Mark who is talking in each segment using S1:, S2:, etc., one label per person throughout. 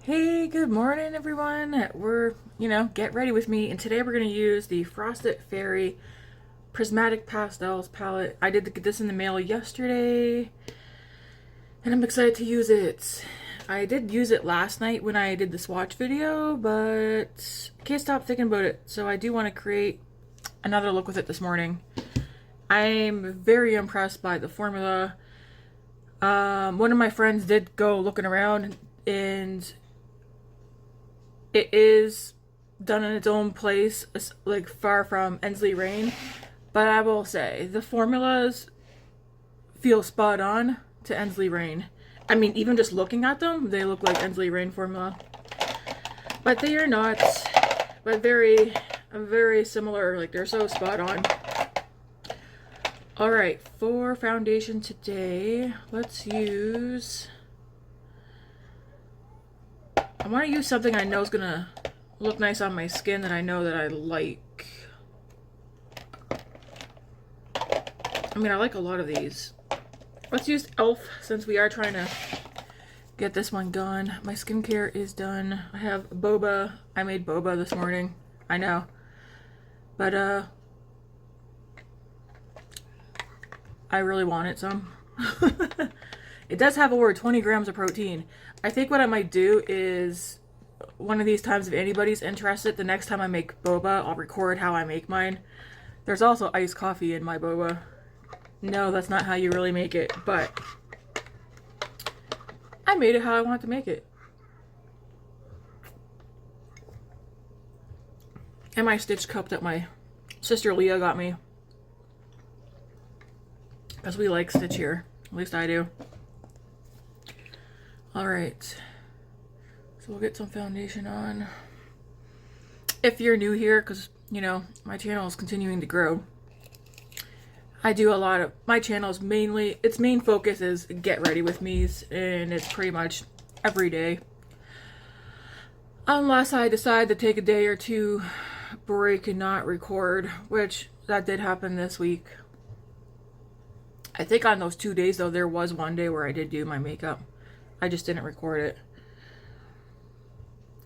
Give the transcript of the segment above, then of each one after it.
S1: Hey, good morning, everyone. Get ready with me. And today we're going to use the Frosted Fairy Prismatic Pastels palette. I did get this in the mail yesterday, and I'm excited to use it. I did use it last night when I did the swatch video, but I can't stop thinking about it. So I do want to create another look with it this morning. I'm very impressed by the formula. One of my friends did go looking around, and it is done in its own place, like far from Ensley Rain. But I will say, the formulas feel spot on to Ensley Rain. I mean, even just looking at them, they look like Ensley Rain formula. But they are not, but very, very similar. Like, they're so spot on. Alright, for foundation today, let's use... I want to use something I know is going to look nice on my skin that I know that I like. I mean, I like a lot of these. Let's use e.l.f. since we are trying to get this one gone. My skincare is done. I have boba. I made boba this morning. I know. But, I really wanted some. It does have over 20 grams of protein. I think what I might do is, one of these times if anybody's interested, the next time I make boba, I'll record how I make mine. There's also iced coffee in my boba. No, that's not how you really make it, but I made it how I want to make it. And my stitch cup that my sister Leah got me. Because we like stitch here. At least I do. Alright, so we'll get some foundation on. If you're new here, because, you know, my channel is continuing to grow, I do a lot of, my channel is mainly, its main focus is get ready with me's, and it's pretty much every day. Unless I decide to take a day or two break and not record, which that did happen this week. I think on those 2 days, though, there was one day where I did do my makeup. I just didn't record it.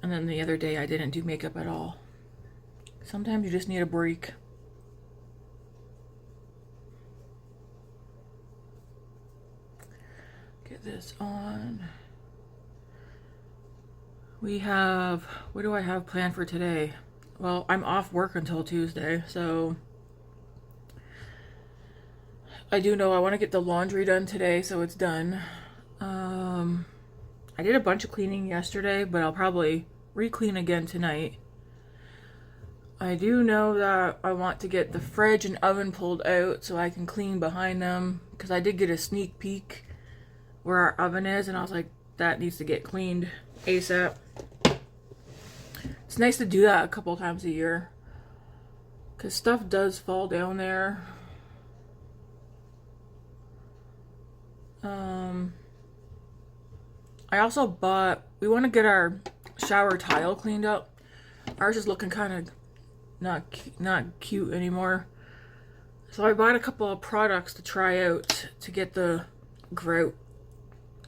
S1: And then the other day I didn't do makeup at all. Sometimes you just need a break. Get this on. We have, what do I have planned for today? Well, I'm off work until Tuesday, so I do know I want to get the laundry done today, so it's done. I did a bunch of cleaning yesterday, but I'll probably re-clean again tonight. I do know that I want to get the fridge and oven pulled out so I can clean behind them, because I did get a sneak peek where our oven is, and I was like, that needs to get cleaned ASAP. It's nice to do that a couple times a year, because stuff does fall down there. I also bought, we want to get our shower tile cleaned up. Ours is looking kind of not cute anymore. So I bought a couple of products to try out to get the grout,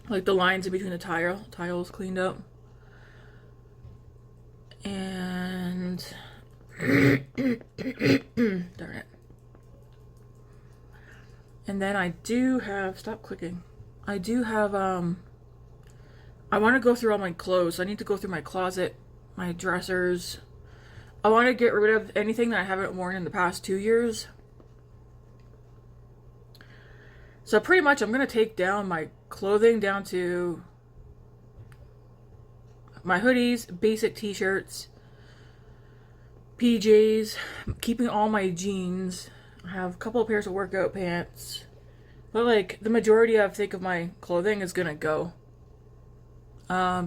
S1: like the lines in between the tiles cleaned up. And darn it. And then I do have, stop clicking. I do have, I want to go through all my clothes. I need to go through my closet, my dressers. I want to get rid of anything that I haven't worn in the past 2 years. So pretty much I'm going to take down my clothing down to my hoodies, basic t-shirts, PJs, keeping all my jeans. I have a couple of pairs of workout pants. But like the majority, I think, of my clothing is going to go.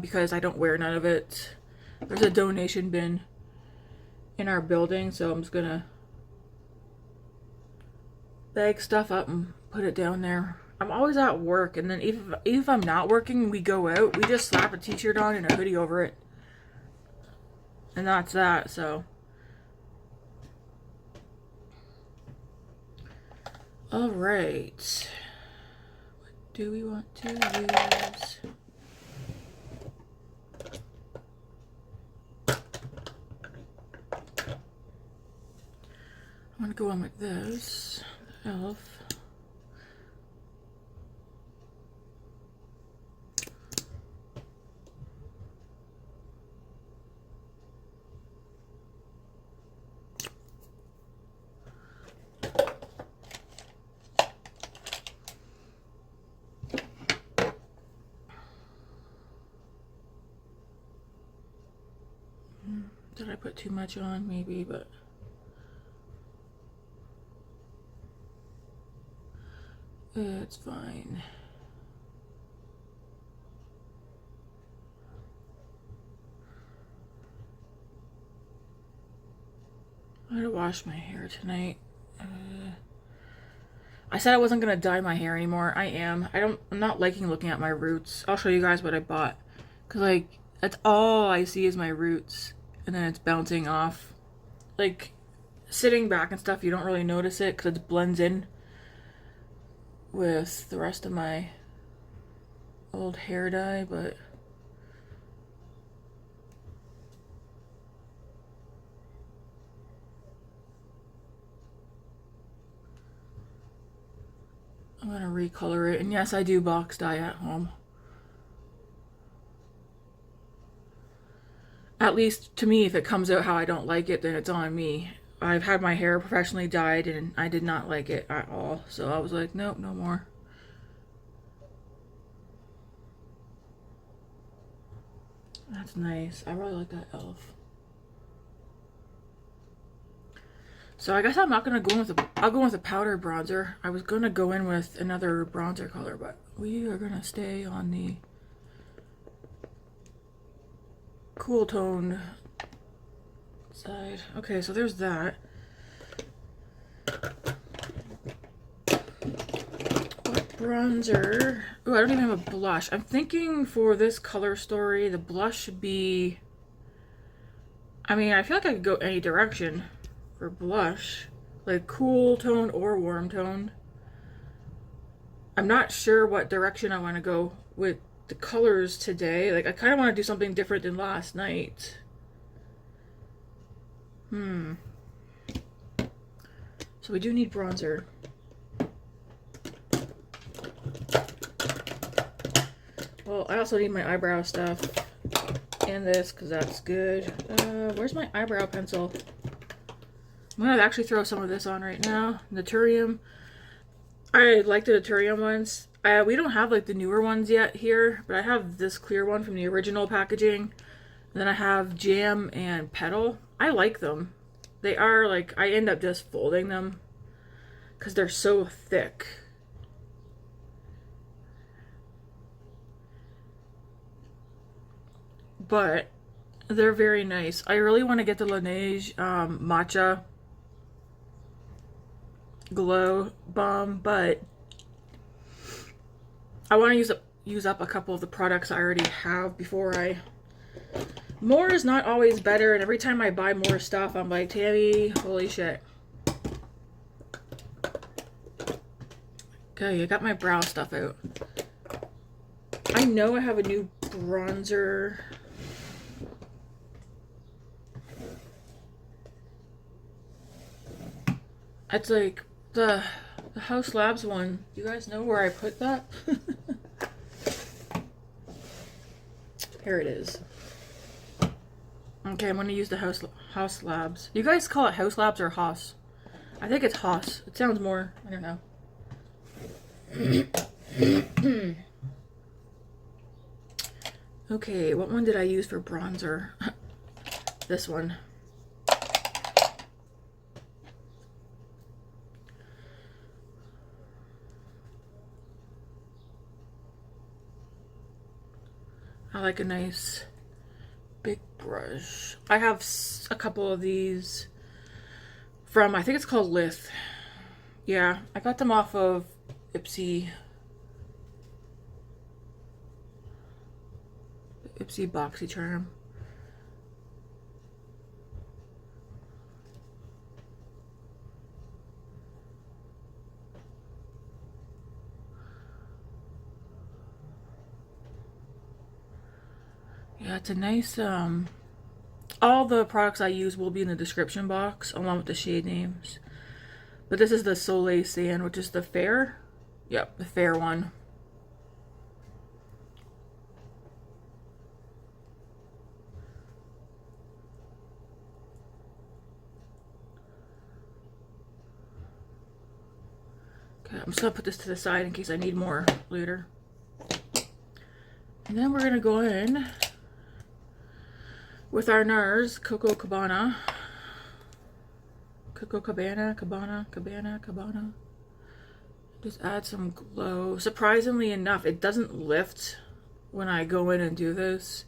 S1: Because I don't wear none of it. There's a donation bin in our building, so I'm just gonna bag stuff up and put it down there. I'm always at work, and then if I'm not working, we go out, we just slap a t-shirt on and a hoodie over it. And that's that, so. Alright. What do we want to use? gonna go on with this elf. Did I put too much on? Maybe, but it's fine. I'm gonna wash my hair tonight. I said I wasn't gonna dye my hair anymore. I am. I'm not liking looking at my roots. I'll show you guys what I bought. Cause like, that's all I see is my roots. And then it's bouncing off. Like, sitting back and stuff, you don't really notice it because it blends in with the rest of my old hair dye, but I'm gonna recolor it. And yes, I do box dye at home. At least to me, if it comes out how I don't like it, then it's on me. I've had my hair professionally dyed and I did not like it at all. So I was like, nope, no more. That's nice. I really like that elf. So I guess I'm not gonna go with I'll go with a powder bronzer. I was gonna go in with another bronzer color, but we are gonna stay on the cool toned side. Okay, so there's that. What bronzer? Oh, I don't even have a blush. I'm thinking for this color story, the blush should be... I mean, I feel like I could go any direction for blush. Like cool tone or warm tone. I'm not sure what direction I want to go with the colors today. Like, I kind of want to do something different than last night. So we do need bronzer. Well, I also need my eyebrow stuff and this because that's good. Where's my eyebrow pencil? I'm gonna actually throw some of this on right now. Naturium. I like the Naturium ones. We don't have like the newer ones yet here, but I have this clear one from the original packaging. And then I have Jam and Petal. I like them. They are like, I end up just folding them because they're so thick. But they're very nice. I really want to get the Laneige Matcha Glow Balm, but I want to use up a couple of the products I already have before I... More is not always better, and every time I buy more stuff, I'm like, Tammy, holy shit. Okay, I got my brow stuff out. I know I have a new bronzer. It's like the Haus Labs one. You guys know where I put that? Here it is. Okay, I'm gonna use the Haus Labs. You guys call it Haus Labs or Haus? I think it's Haus. It sounds more, I don't know. Okay, what one did I use for bronzer? This one. I like a nice big brush. I have a couple of these from, I think it's called Lith. Yeah, I got them off of Ipsy BoxyCharm. Yeah, it's a nice, all the products I use will be in the description box along with the shade names. But this is the Soleil sand, which is the fair. Yep, the fair one. Okay, I'm just gonna put this to the side in case I need more later. And then we're gonna go in with our Nars Copacabana. Cabana. Just add some glow. Surprisingly enough, it doesn't lift when I go in and do this.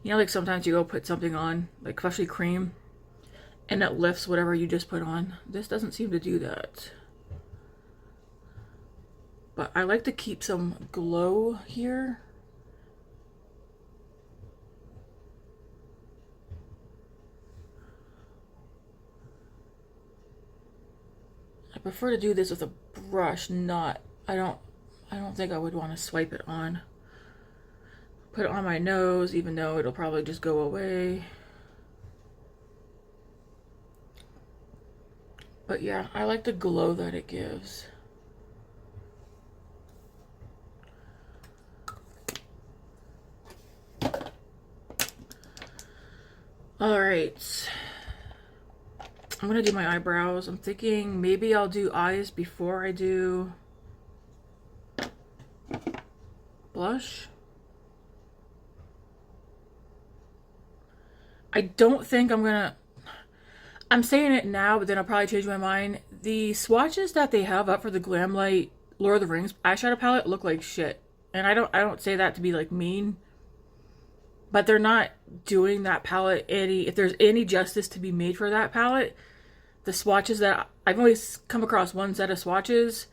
S1: You know, like sometimes you go put something on, like especially cream, and it lifts whatever you just put on. This doesn't seem to do that. But I like to keep some glow here. I prefer to do this with a brush, not, I don't think I would want to swipe it on. Put it on my nose, even though it'll probably just go away. But yeah, I like the glow that it gives. Alright. I'm gonna do my eyebrows. I'm thinking maybe I'll do eyes before I do blush. I don't think I'm saying it now, but then I'll probably change my mind. The swatches that they have up for the Glam Light Lord of the Rings eyeshadow palette look like shit. And I don't say that to be like mean, but they're not doing that palette any, if there's any justice to be made for that palette. The swatches that I've always come across, one set of swatches,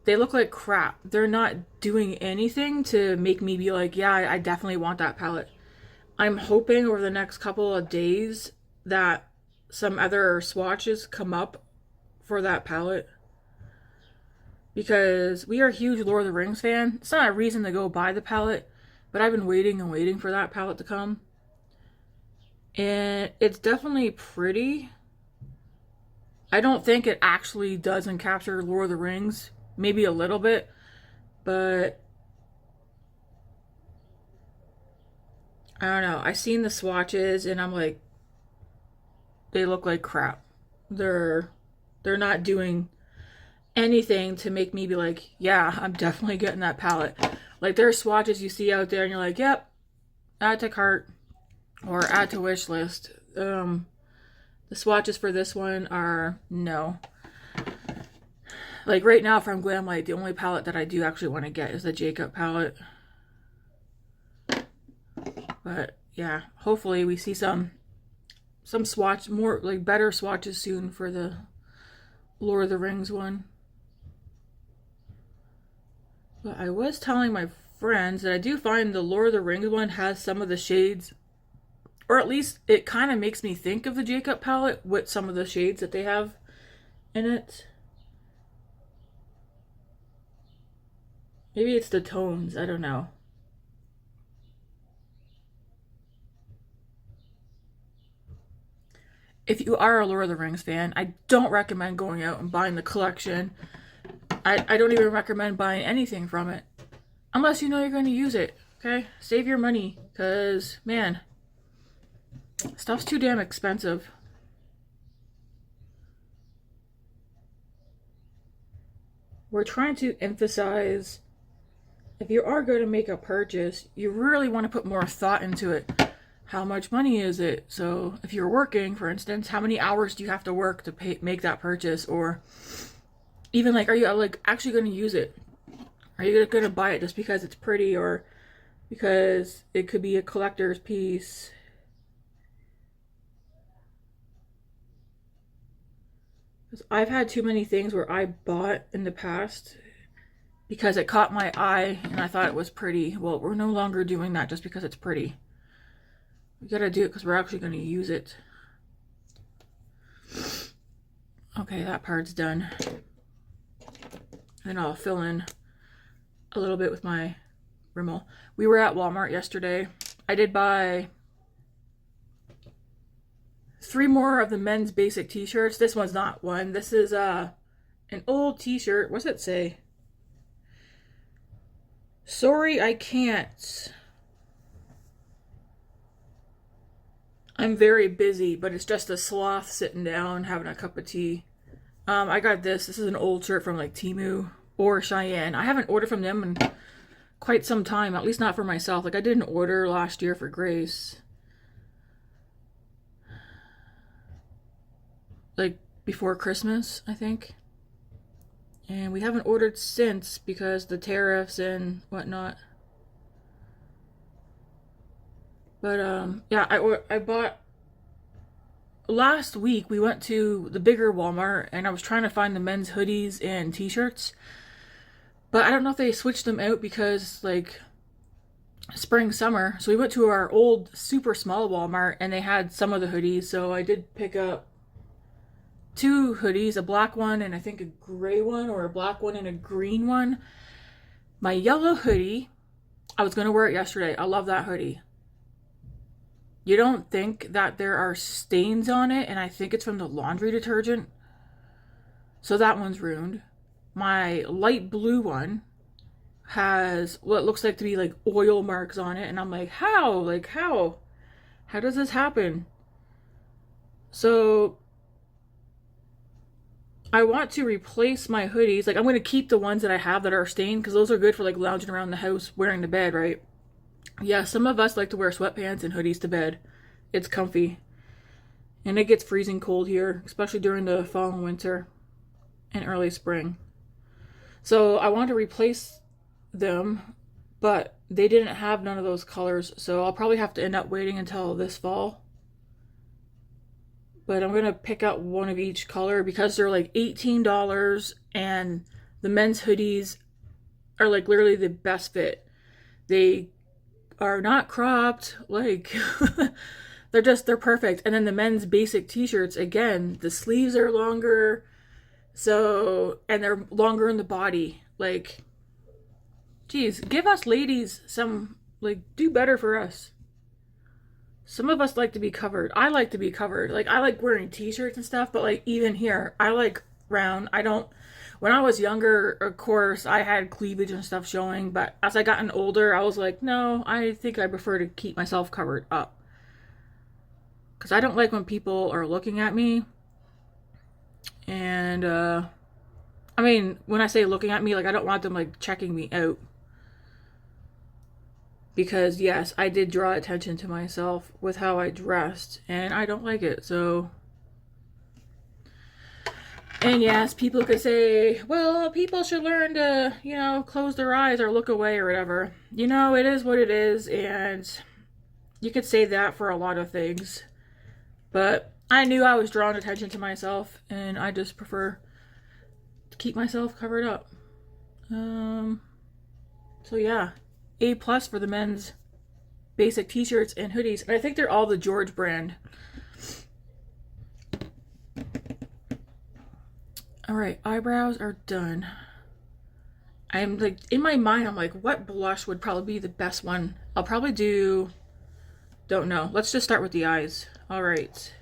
S1: they look like crap. They're not doing anything to make me be like, yeah, I definitely want that palette. I'm hoping over the next couple of days that some other swatches come up for that palette, because we are a huge Lord of the Rings fan. It's not a reason to go buy the palette, but I've been waiting and waiting for that palette to come. And it's definitely pretty. I don't think it actually doesn't capture Lord of the Rings. Maybe a little bit, but I don't know. I've seen the swatches and I'm like, they look like crap. They're not doing anything to make me be like, yeah, I'm definitely getting that palette. Like, there are swatches you see out there and you're like, yep, add to cart or add to wish list. The swatches for this one are no. Like right now from Glam Light, the only palette that I do actually want to get is the Jacob palette. But yeah, hopefully we see some swatch, more like better swatches soon for the Lord of the Rings one. But I was telling my friends that I do find the Lord of the Rings one has some of the shades, or at least it kind of makes me think of the Jacob palette with some of the shades that they have in it. Maybe it's the tones, I don't know. If you are a Lord of the Rings fan, I don't recommend going out and buying the collection. I don't even recommend buying anything from it, unless you know you're going to use it, okay? Save your money, because, man, stuff's too damn expensive. We're trying to emphasize, if you are going to make a purchase, you really want to put more thought into it. How much money is it? So if you're working, for instance, how many hours do you have to work to make that purchase? Or even like, are you like actually going to use it? Are you going to buy it just because it's pretty, or because it could be a collector's piece? I've had too many things where I bought in the past because it caught my eye and I thought it was pretty. Well, we're no longer doing that just because it's pretty. We gotta do it because we're actually going to use it. Okay, that part's done. And I'll fill in a little bit with my Rimmel. We were at Walmart yesterday. I did buy 3 more of the men's basic t-shirts. This one's not one. This is an old t-shirt. What's it say? Sorry, I can't. I'm very busy, but it's just a sloth sitting down having a cup of tea. I got this. This is an old shirt from like Temu or Cheyenne. I haven't ordered from them in quite some time, at least not for myself. Like I did an order last year for Grace. Like before Christmas, I think. And we haven't ordered since because the tariffs and whatnot. But yeah, I bought last week. We went to the bigger Walmart and I was trying to find the men's hoodies and t-shirts, but I don't know if they switched them out because like spring summer. So we went to our old super small Walmart and they had some of the hoodies. So I did pick up 2 hoodies, a black one and I think a gray one, or a black one and a green one. My yellow hoodie, I was gonna wear it yesterday. I love that hoodie. You don't think that there are stains on it, and I think it's from the laundry detergent. So that one's ruined. My light blue one has what looks like to be like oil marks on it, and I'm like, how? Like, how? How does this happen? So I want to replace my hoodies. Like, I'm going to keep the ones that I have that are stained, because those are good for like lounging around the house wearing to bed, right? Yeah, some of us like to wear sweatpants and hoodies to bed. It's comfy. And it gets freezing cold here, especially during the fall and winter and early spring. So I want to replace them, but they didn't have none of those colors. So I'll probably have to end up waiting until this fall. But I'm going to pick out one of each color because they're like $18, and the men's hoodies are like literally the best fit. They are not cropped, like they're perfect. And then the men's basic t-shirts, again, the sleeves are longer, so, and they're longer in the body. Like, geez, give us ladies some, like, do better for us. Some of us like to be covered. I like to be covered. Like, I like wearing t-shirts and stuff, but like even here, I like round. I don't, when I was younger, of course, I had cleavage and stuff showing, but as I gotten older, I was like, no, I think I prefer to keep myself covered up. Because I don't like when people are looking at me. And, I mean, when I say looking at me, like, I don't want them, like, checking me out. Because, yes, I did draw attention to myself with how I dressed, and I don't like it, so... And yes, people could say, well, people should learn to, you know, close their eyes or look away or whatever. You know, it is what it is, and you could say that for a lot of things. But I knew I was drawing attention to myself, and I just prefer to keep myself covered up. So yeah, A+ for the men's basic t-shirts and hoodies. And I think they're all the George brand. Alright, eyebrows are done. I'm like, in my mind, I'm like, what blush would probably be the best one? I'll probably do, don't know. Let's just start with the eyes. Alright.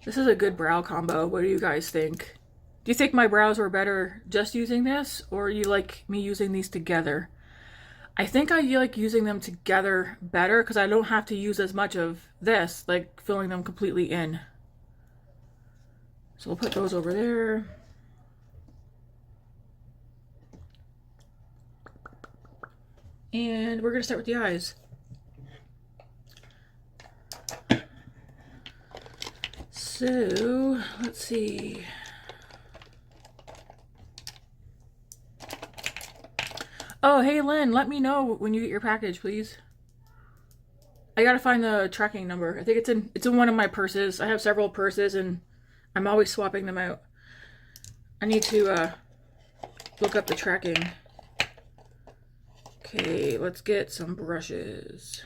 S1: This is a good brow combo. What do you guys think? Do you think my brows were better just using this, or you like me using these together? I think I like using them together better because I don't have to use as much of this, like filling them completely in. So we'll put those over there. And we're going to start with the eyes. So, let's see. Oh, hey Lynn, let me know when you get your package, please. I gotta find the tracking number. I think it's in one of my purses. I have several purses and I'm always swapping them out. I need to look up the tracking. Okay, let's get some brushes.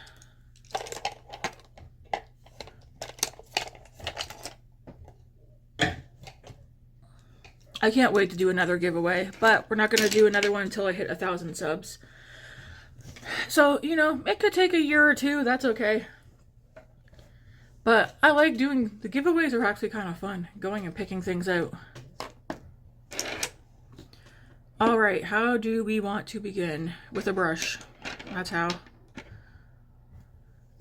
S1: I can't wait to do another giveaway, but we're not going to do another one until I hit 1,000 subs. So, you know, it could take a year or two. That's okay. But I like doing, the giveaways are actually kind of fun, going and picking things out. All right, how do we want to begin? With a brush. That's how.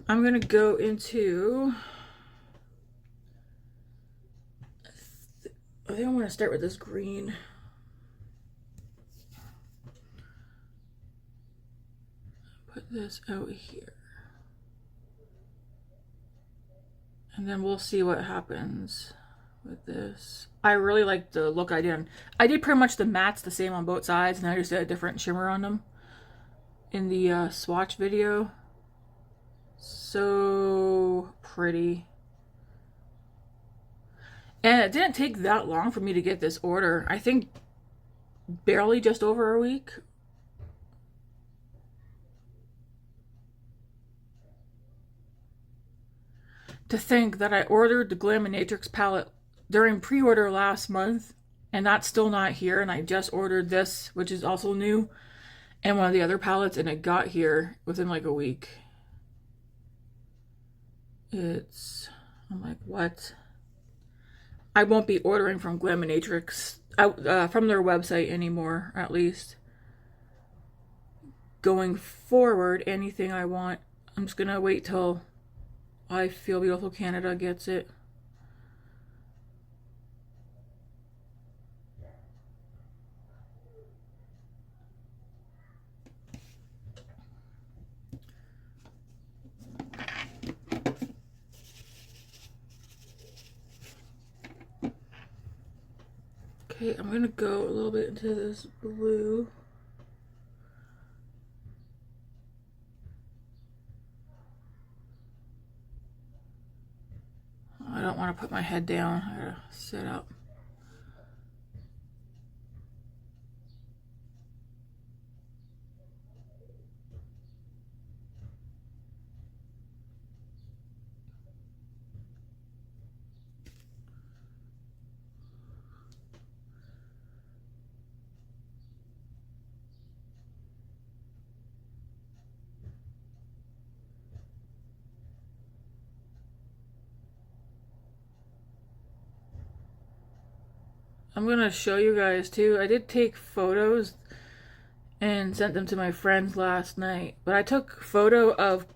S1: I'm gonna go into, I think I'm gonna start with this green. Put this out here. And then we'll see what happens with this. I really like the look I did. I did pretty much the mattes the same on both sides, and I just did a different shimmer on them in the swatch video. So pretty. And it didn't take that long for me to get this order. I think barely just over a week. To think that I ordered the Glaminatrix palette during pre-order last month, and that's still not here, and I just ordered this, which is also new, and one of the other palettes, and it got here within like a week. I'm like, what? I won't be ordering from Glaminatrix, from their website anymore, at least. Going forward, anything I want, I'm just gonna wait till I Feel Beautiful Canada gets it. Okay, I'm gonna go a little bit into this blue. I don't want to put my head down. I gotta sit up. I'm gonna show you guys too. I did take photos and sent them to my friends last night, but I took a photo of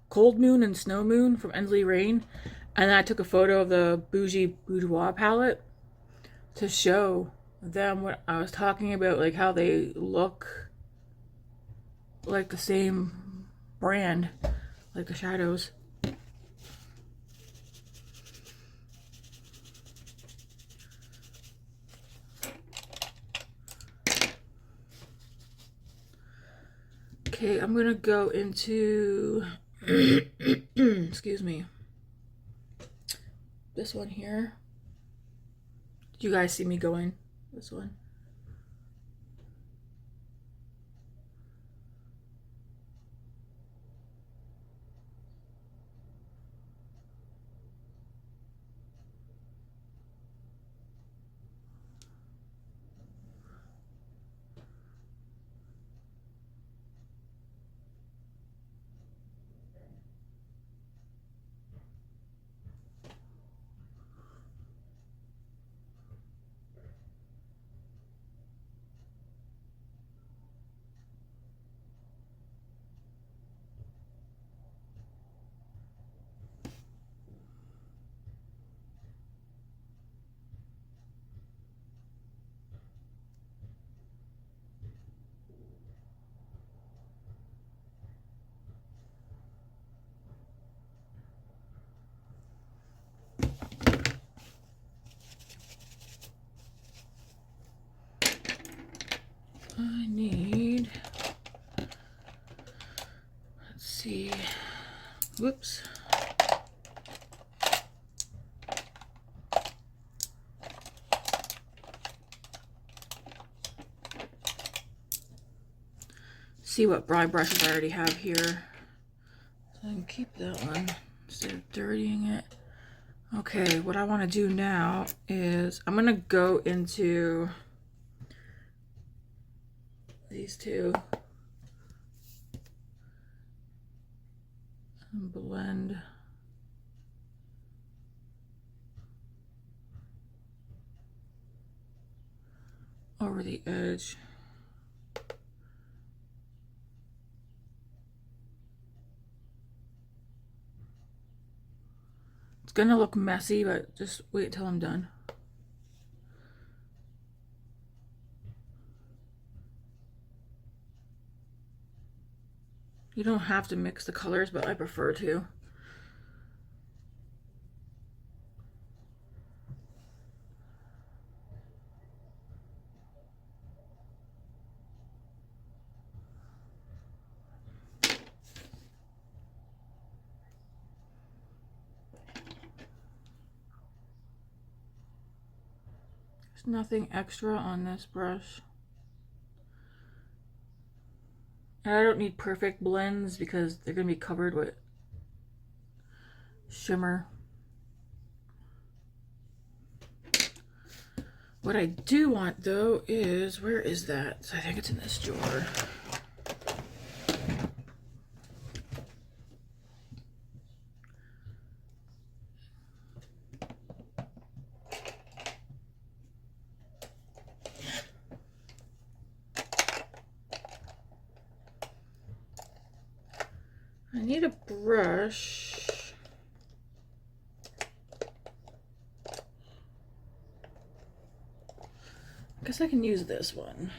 S1: Cold Moon and Snow Moon from Ensley Rain, and then I took a photo of the Bougie Boudoir palette to show them what I was talking about, like how they look like the same brand, like the shadows. Okay, I'm gonna go into excuse me, this one here. Do you guys see me going? This one. I need, let's see, whoops. See what broad brushes I already have here. So I can keep that one instead of dirtying it. Okay, what I want to do now is I'm gonna go into these two and blend over the edge. gonna look messy, but just wait till I'm done. You don't have to mix the colors, but I prefer to. There's nothing extra on this brush. And I don't need perfect blends because they're going to be covered with shimmer. What I do want though is, where is that? I think it's in this drawer. I need a brush. I guess I can use this one.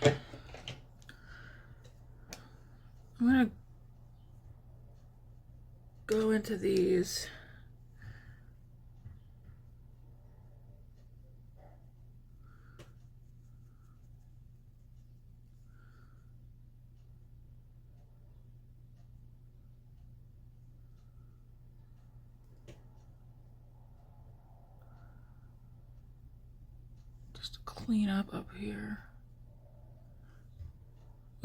S1: I'm gonna go into these. Just clean up here.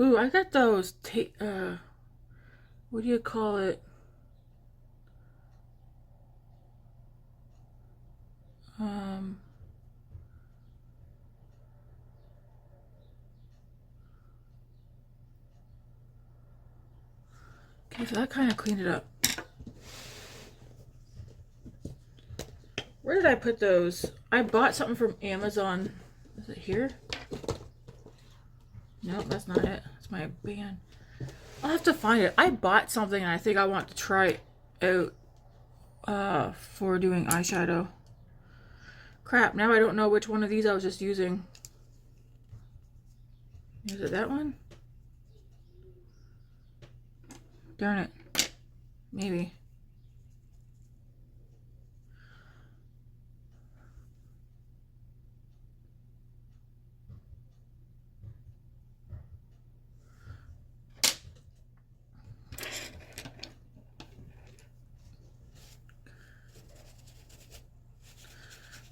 S1: Ooh, I got those, what do you call it? Okay, so that kind of cleaned it up. Where did I put those? I bought something from Amazon. Is it here? No, that's not it. It's my band. I'll have to find it. I bought something and I think I want to try it out for doing eyeshadow. Crap, now I don't know which one of these I was just using. Is it that one? Darn it. Maybe.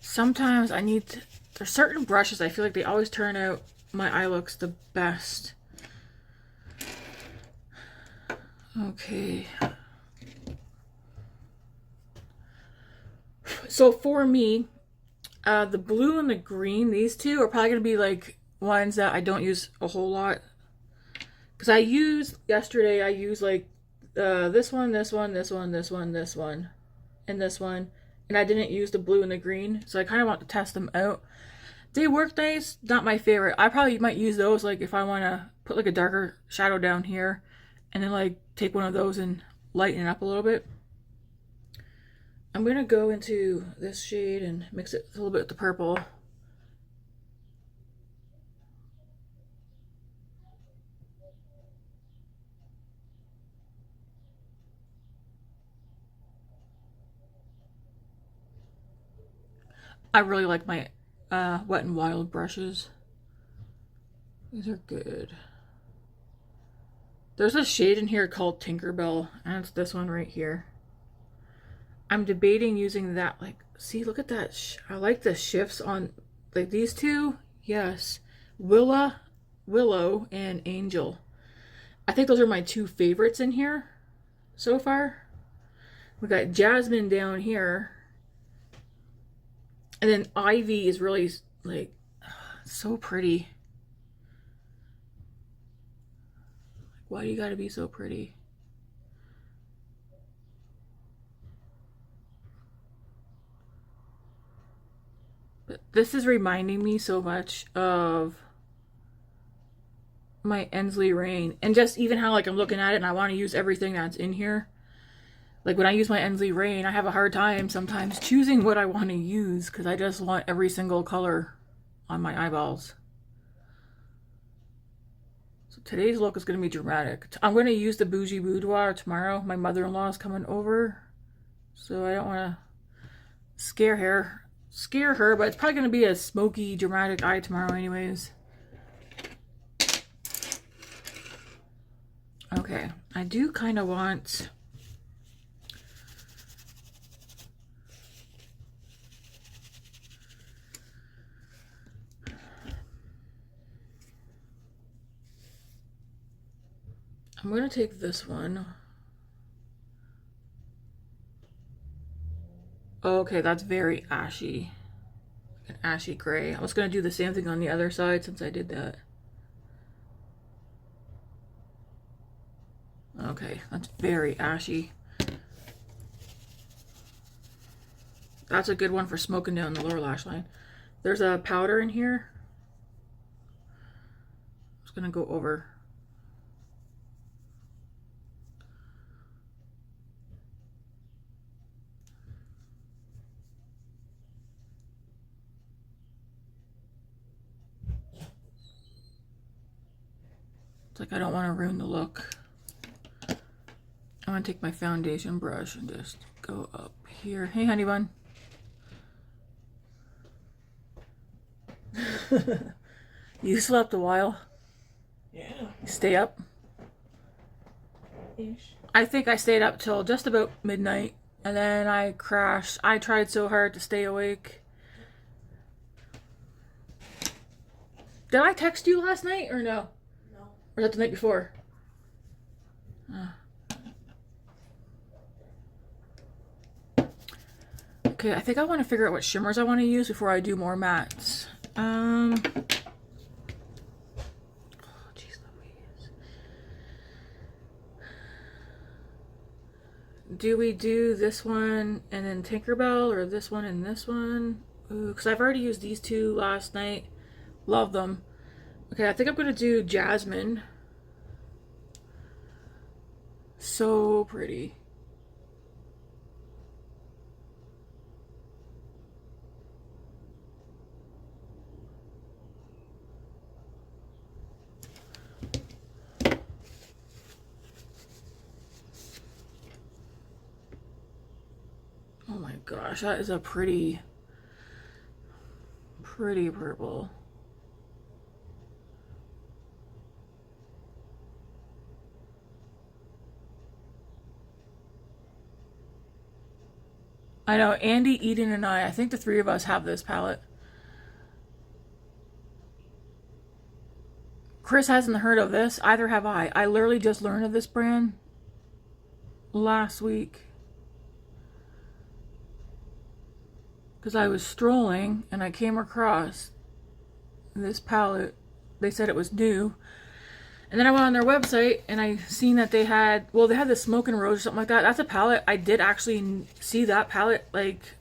S1: Sometimes I need to, there's certain brushes I feel like they always turn out my eye looks the best. Okay. So for me, the blue and the green, these two are probably going to be like ones that I don't use a whole lot. Because I used, yesterday I used like this one, this one, this one, this one, this one, and this one. And I didn't use the blue and the green, so I kind of want to test them out. They work nice, not my favorite. I probably might use those like if I want to put like a darker shadow down here and then like take one of those and lighten it up a little bit. I'm going to go into this shade and mix it a little bit with the purple. I really like my Wet n Wild brushes. These are good. There's a shade in here called Tinkerbell, and it's this one right here. I'm debating using that, like, see, look at that. I like the shifts on, like, these two. Yes. Willow and Angel. I think those are my two favorites in here so far. We got Jasmine down here. And then Ivy is really, like, so pretty. Why do you gotta be so pretty? But this is reminding me so much of my Ensley Rain. And just even how, like, I'm looking at it and I want to use everything that's in here. Like when I use my Ensley Rain, I have a hard time sometimes choosing what I want to use because I just want every single color on my eyeballs. So today's look is going to be dramatic. I'm going to use the Bougie Boudoir tomorrow. My mother-in-law is coming over, so I don't want to scare her, but it's probably going to be a smoky, dramatic eye tomorrow anyways. Okay, I do kind of want... I'm going to take this one. Okay, that's very ashy. An ashy gray. I was going to do the same thing on the other side since I did that. Okay, that's very ashy. That's a good one for smoking down the lower lash line. There's a powder in here. I'm just going to go over. It's like I don't want to ruin the look. I'm going to take my foundation brush and just go up here. Hey, honey bun. You slept a while?
S2: Yeah.
S1: You stay up?
S2: Ish.
S1: I think I stayed up till just about midnight and then I crashed. I tried so hard to stay awake. Did I text you last night or no?
S2: No.
S1: Or was that the night before? Okay, I think I want to figure out what shimmers I want to use before I do more mattes. Oh, jeez Louise. Do we do this one and then Tinkerbell, or this one and this one? Ooh, because I've already used these two last night. Love them. Okay, I think I'm going to do Jasmine. So pretty. Oh my gosh, that is a pretty purple. I know, Andy, Eden, and I think the three of us have this palette. Chris hasn't heard of this, either have I. I literally just learned of this brand last week. Because I was strolling and I came across this palette. They said it was new. And then I went on their website and I seen that they had, well, they had the Smoke and Rose or something like that. That's a palette. I did actually see that palette like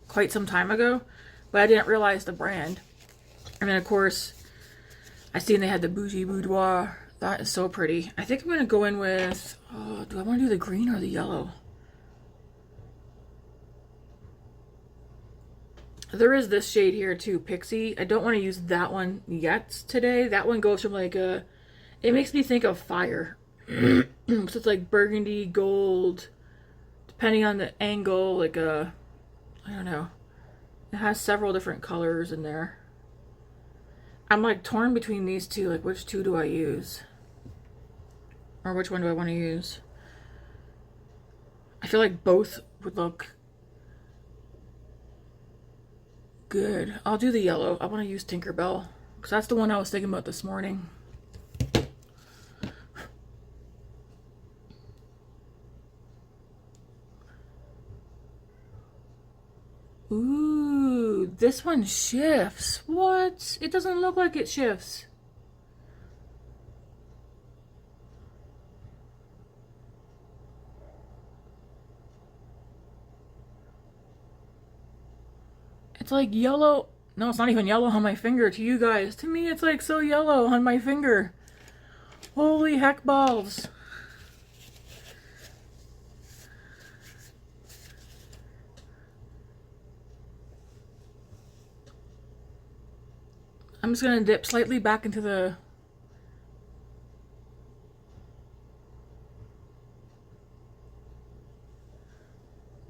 S1: quite some time ago, but I didn't realize the brand. And then of course, I seen they had the Bougie Boudoir. That is so pretty. I think I'm going to go in with, oh, do I want to do the green or the yellow? There is this shade here too, Pixie. I don't want to use that one yet today. That one goes from like a, it makes me think of fire. So it's like burgundy, gold, depending on the angle, like a, I don't know. It has several different colors in there. I'm like torn between these two, like which two do I use? Or which one do I want to use? I feel like both would look good. I'll do the yellow. I want to use Tinkerbell because that's the one I was thinking about this morning. Ooh, this one shifts. What? It doesn't look like it shifts. It's like yellow. No, it's not even yellow on my finger to you guys. To me, it's like so yellow on my finger. Holy heck balls. I'm just going to dip slightly back into the...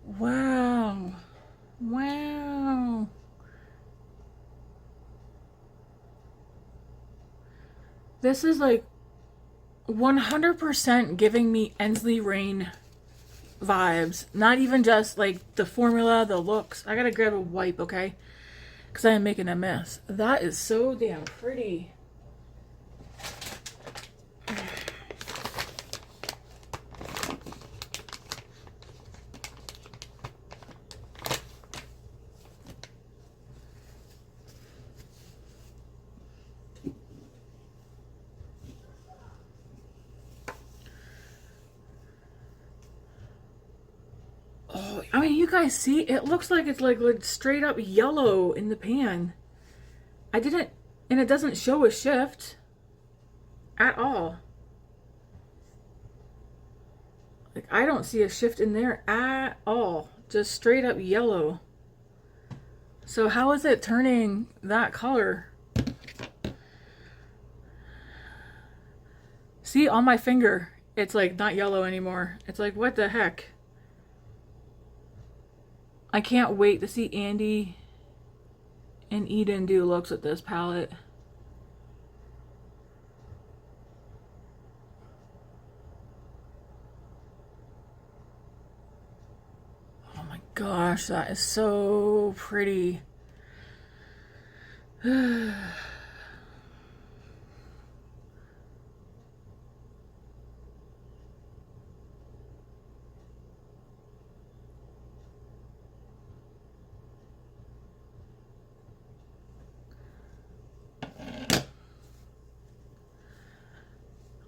S1: Wow. Wow. This is like 100% giving me Ensley Rain vibes. Not even just like the formula, the looks. I gotta grab a wipe, okay? Because I am making a mess. That is so damn pretty. Oh, I mean, you guys see? It looks like it's like straight up yellow in the pan. I didn't, and it doesn't show a shift at all. Like, I don't see a shift in there at all. Just straight up yellow. So how is it turning that color? See, on my finger, it's like not yellow anymore. It's like, what the heck? I can't wait to see Andy and Eden do looks with this palette. Oh my gosh, that is so pretty.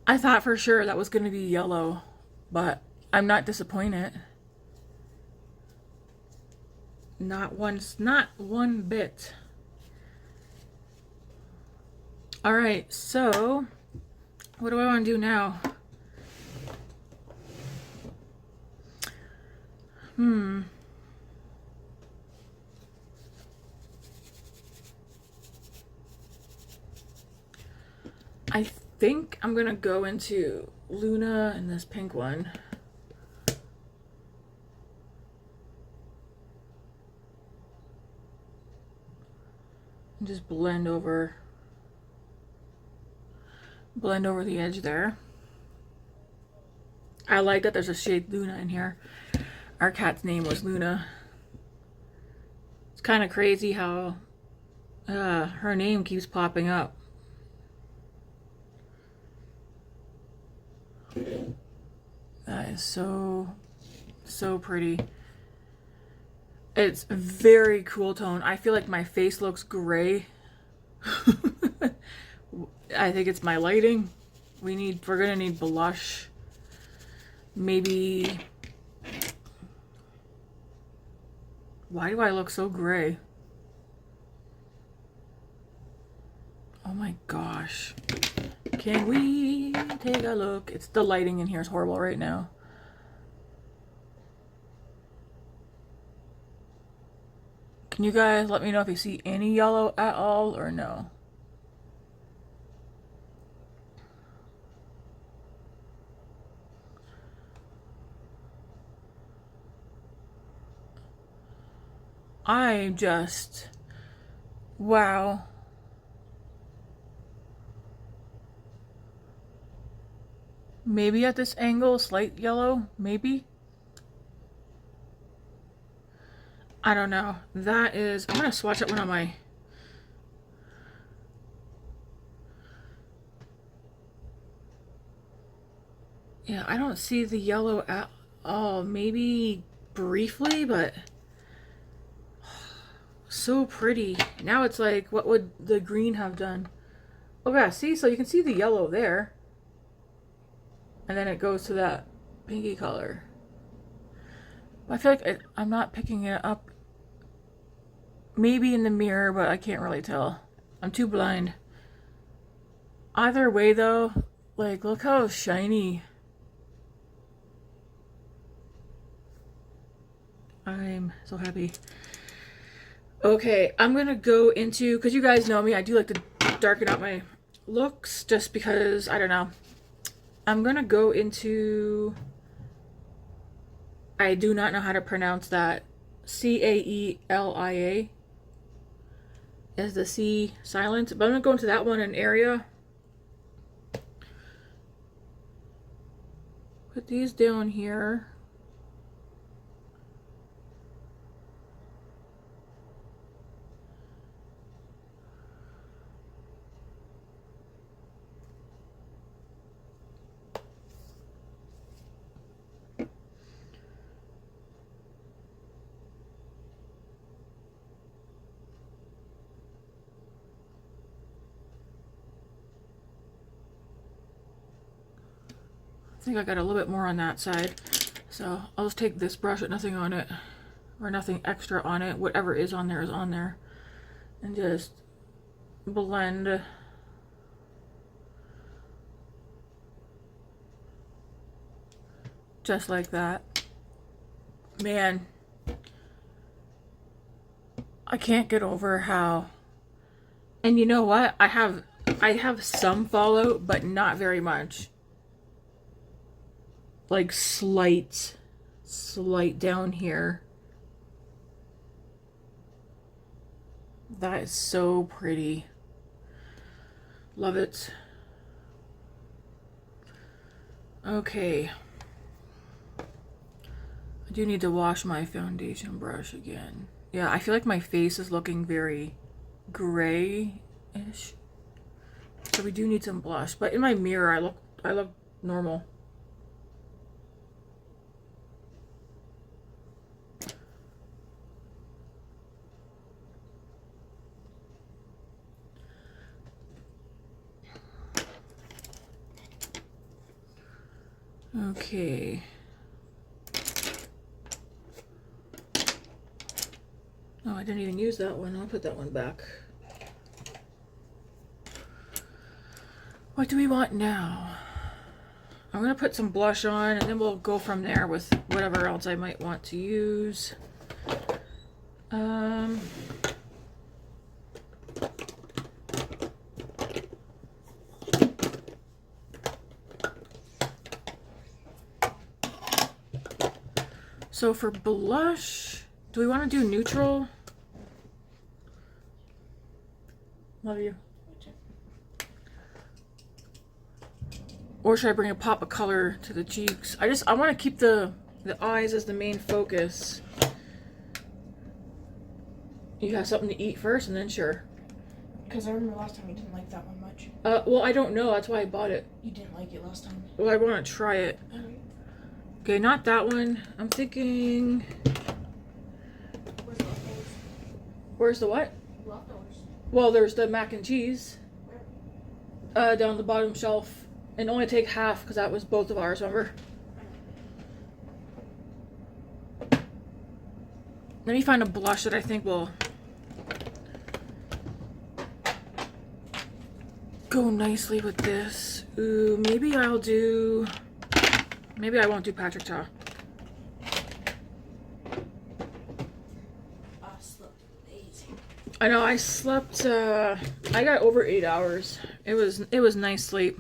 S1: I thought for sure that was going to be yellow, but I'm not disappointed. Not one bit. All right, so what do I want to do now? I think I'm gonna go into Luna and this pink one. And just blend over the edge there. I like that there's a shade Luna in here. Our cat's name was Luna. It's kind of crazy how her name keeps popping up. That is so pretty. It's very cool tone. I feel like my face looks gray. I think it's my lighting. We're gonna need blush. Maybe. Why do I look so gray? Oh my gosh. Can we take a look? It's the lighting in here is horrible right now. Can you guys let me know if you see any yellow at all or no? I just, wow. Maybe at this angle, slight yellow, maybe. I don't know. That is, I'm gonna swatch that one on my, yeah, I don't see the yellow at all. Maybe briefly, but so pretty. Now it's like, what would the green have done? Oh yeah, see, so you can see the yellow there. And then it goes to that pinky color. I feel like I'm not picking it up. Maybe in the mirror, but I can't really tell. I'm too blind. Either way though, like look how shiny. I'm so happy. Okay, I'm gonna go into, because you guys know me, I do like to darken up my looks just because, I don't know. I'm gonna go into, I do not know how to pronounce that. Caelia is the C silent, but I'm gonna go into that one in area. Put these down here. I think I got a little bit more on that side, so I'll just take this brush with nothing on it, or nothing extra on it, whatever is on there, and just blend just like that. Man, I can't get over how, and you know what, I have some fallout, but not very much. Like slight down here. That is so pretty. Love it. Okay. I do need to wash my foundation brush again. Yeah, I feel like my face is looking very gray-ish. So we do need some blush. But in my mirror, I look normal. Okay. Oh, I didn't even use that one. I'll put that one back. What do we want now? I'm gonna put some blush on, and then we'll go from there with whatever else I might want to use. So for blush, do we want to do neutral? Love you. Or should I bring a pop of color to the cheeks? I want to keep the eyes as the main focus. You have something to eat first and then sure.
S2: Because I remember last time you didn't like that one much.
S1: Well, I don't know. That's why I bought it.
S2: You didn't like it last time.
S1: Well, I want to try it.
S2: Alright.
S1: Okay, not that one. I'm thinking...
S2: Where's the leftovers?
S1: Where's the what?
S2: Leftovers.
S1: Well, there's the mac and cheese.
S2: Where?
S1: Down the bottom shelf. And only take half because that was both of ours, remember? Let me find a blush that I think will go nicely with this. Ooh, maybe I'll do... Maybe I won't do Patrick Ta.
S2: I slept amazing.
S1: I know, I slept, I got over 8 hours. It was nice sleep.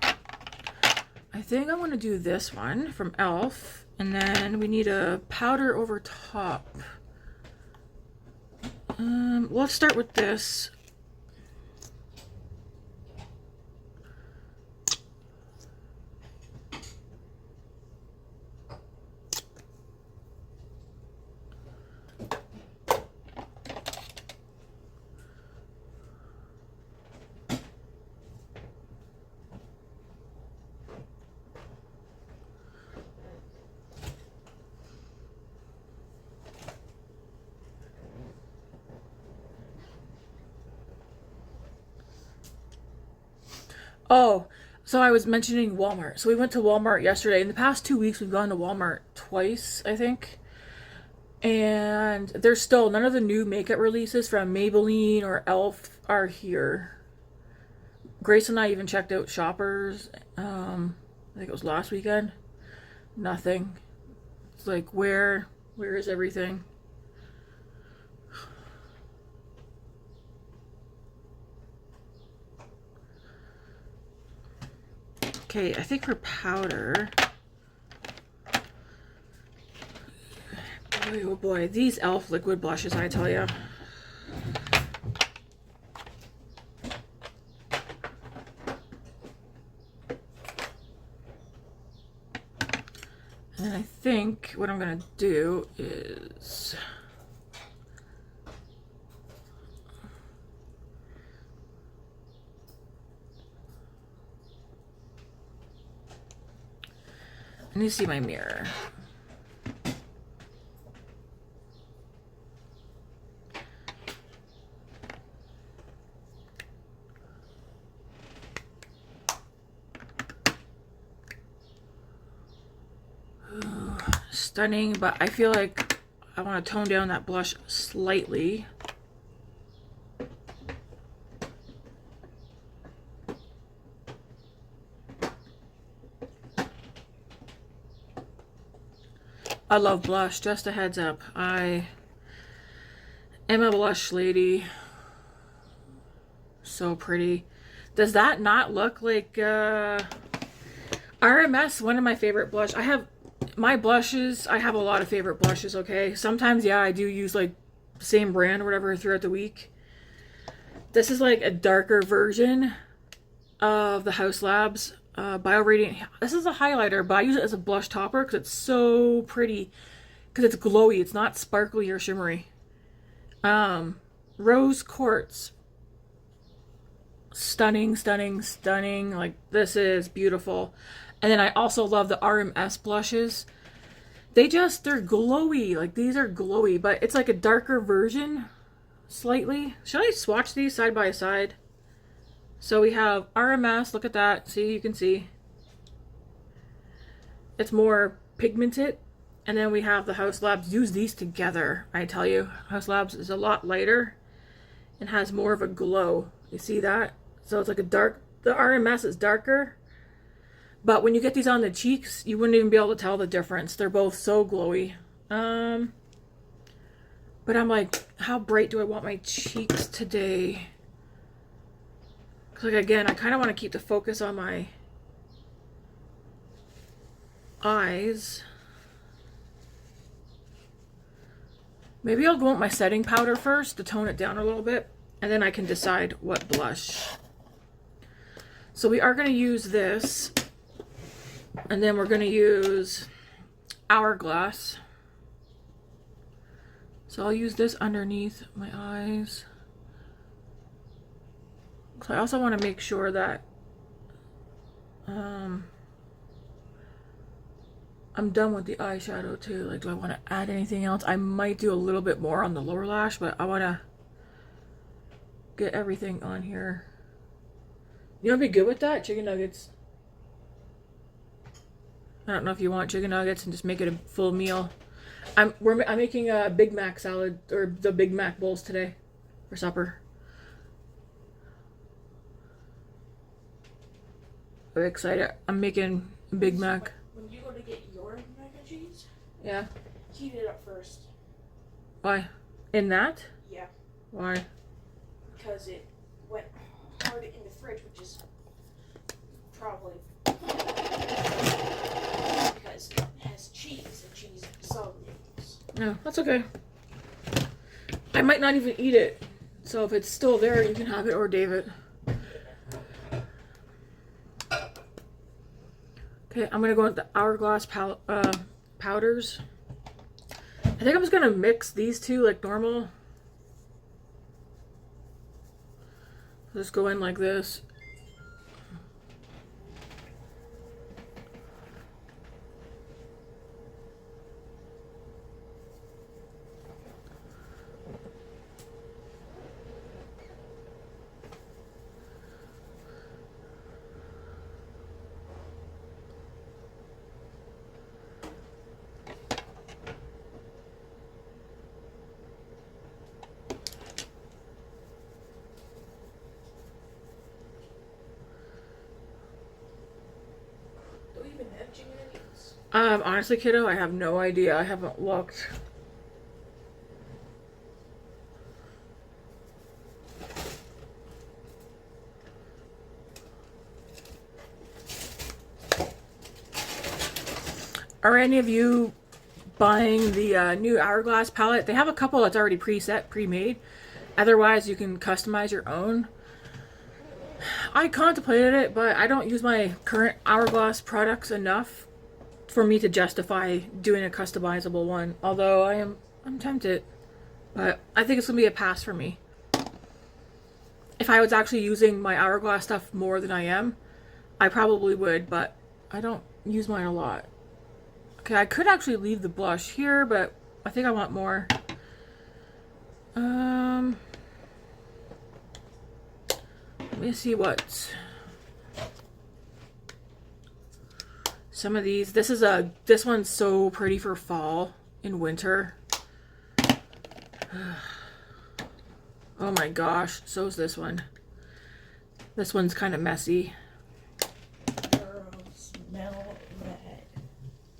S1: Yeah. I think I'm gonna do this one from e.l.f. And then we need a powder over top. Let's start with this. Oh, so I was mentioning Walmart. So we went to Walmart yesterday. In the past 2 weeks, we've gone to Walmart twice, I think. And there's still none of the new makeup releases from Maybelline or e.l.f. are here. Grace and I even checked out Shoppers. I think it was last weekend. Nothing. It's like, where is everything? Okay, I think for powder, boy, oh boy, these e.l.f. liquid blushes, I tell you. And I think what I'm gonna do is I need to see my mirror. Ooh, stunning, but I feel like I want to tone down that blush slightly. I love blush, just a heads up. I am a blush lady. So pretty. Does that not look like RMS? One of my favorite blush. I have my blushes. I have a lot of favorite blushes, okay? Sometimes, yeah, I do use like the same brand or whatever throughout the week. This is like a darker version of the Haus Labs Bio Radiant. This is a highlighter, but I use it as a blush topper because it's so pretty. Because it's glowy. It's not sparkly or shimmery. Rose Quartz. Stunning, stunning, stunning. Like, this is beautiful. And then I also love the RMS blushes. They're glowy. Like, these are glowy, but it's like a darker version. Slightly. Should I swatch these side by side? So we have RMS, look at that. See, you can see. It's more pigmented. And then we have the Haus Labs. Use these together, I tell you. Haus Labs is a lot lighter and has more of a glow. You see that? So it's like a dark, the RMS is darker. But when you get these on the cheeks, you wouldn't even be able to tell the difference. They're both so glowy. But I'm like, how bright do I want my cheeks today? Like, again, I kind of want to keep the focus on my eyes. Maybe I'll go with my setting powder first to tone it down a little bit, and then I can decide what blush. So we are going to use this, and then we're going to use Hourglass. So I'll use this underneath my eyes. So I also want to make sure that I'm done with the eyeshadow too. Like, do I want to add anything else? I might do a little bit more on the lower lash, but I want to get everything on here. You know what'd be good with that? Chicken nuggets. I don't know if you want chicken nuggets and just make it a full meal. I'm making a Big Mac salad, or the Big Mac bowls today for supper. Very excited. I'm making Big Mac.
S2: When you go to get your mac and cheese,
S1: Yeah.
S2: heat it up first.
S1: Why? In that?
S2: Yeah.
S1: Why?
S2: Because it went hard in the fridge, which is probably because it has cheese, and cheese solids.
S1: No, that's okay. I might not even eat it. So if it's still there, you can have it or David. Okay, I'm gonna go with the Hourglass powders. I think I'm just gonna mix these two like normal. Just go in like this. Honestly, kiddo, I have no idea. I haven't looked. Are any of you buying the new Hourglass palette? They have a couple that's already preset, pre-made. Otherwise, you can customize your own. I contemplated it, but I don't use my current Hourglass products enough for me to justify doing a customizable one. Although I'm tempted, but I think it's gonna be a pass for me. If I was actually using my Hourglass stuff more than I am, I probably would, but I don't use mine a lot. Okay, I could actually leave the blush here, but I think I want more. Let me see what some of these. This one's so pretty for fall and winter. Oh my gosh, so is this one. This one's kind of messy.
S2: Girl, smell that.